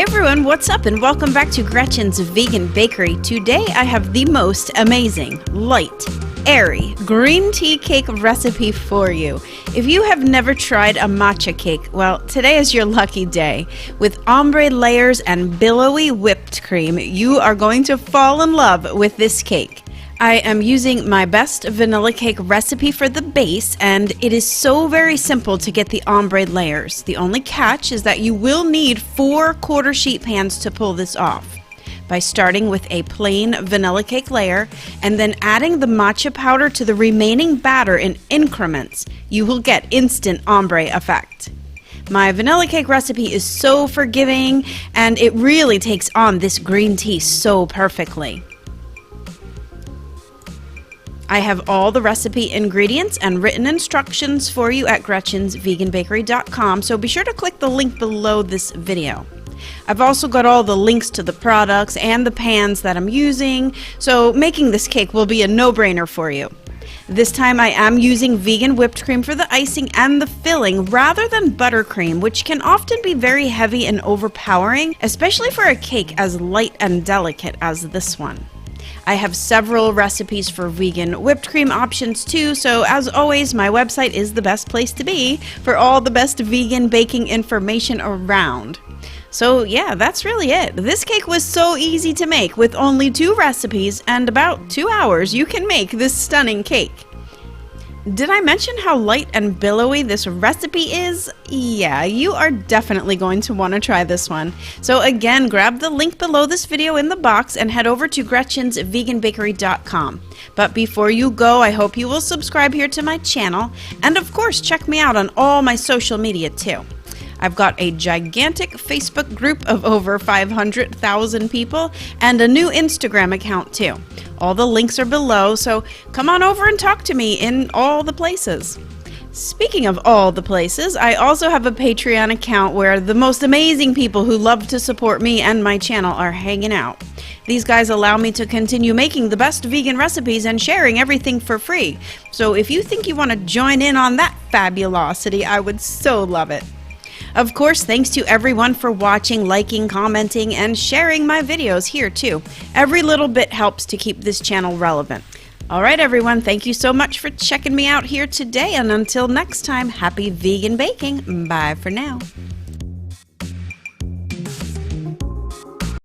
Hey everyone, what's up and welcome back to Gretchen's Vegan Bakery. Today I have the most amazing, light, airy green tea cake recipe for you. If you have never tried a matcha cake, well, today is your lucky day. With ombre layers and billowy whipped cream, you are going to fall in love with this cake. I am using my best vanilla cake recipe for the base, and it is so very simple to get the ombre layers. The only catch is that you will need 4 quarter sheet pans to pull this off. By starting with a plain vanilla cake layer and then adding the matcha powder to the remaining batter in increments, you will get instant ombre effect. My vanilla cake recipe is so forgiving, and it really takes on this green tea so perfectly. I have all the recipe ingredients and written instructions for you at GretchensVeganBakery.com, so be sure to click the link below this video. I've also got all the links to the products and the pans that I'm using, so making this cake will be a no-brainer for you. This time I am using vegan whipped cream for the icing and the filling rather than buttercream, which can often be very heavy and overpowering, especially for a cake as light and delicate as this one. I have several recipes for vegan whipped cream options too, so as always, my website is the best place to be for all the best vegan baking information around. So yeah, that's really it. This cake was so easy to make. With only 2 recipes and about 2 hours, you can make this stunning cake. Did I mention how light and billowy this recipe is? Yeah, you are definitely going to want to try this one. So again, grab the link below this video in the box and head over to GretchensVeganBakery.com. But before you go, I hope you will subscribe here to my channel, and of course check me out on all my social media too. I've got a gigantic Facebook group of over 500,000 people and a new Instagram account too. All the links are below, so come on over and talk to me in all the places. Speaking of all the places, I also have a Patreon account where the most amazing people who love to support me and my channel are hanging out. These guys allow me to continue making the best vegan recipes and sharing everything for free. So if you think you want to join in on that fabulosity, I would so love it. Of course, thanks to everyone for watching, liking, commenting, and sharing my videos here too. Every little bit helps to keep this channel relevant. Alright everyone, thank you so much for checking me out here today, and until next time, happy vegan baking. Bye for now.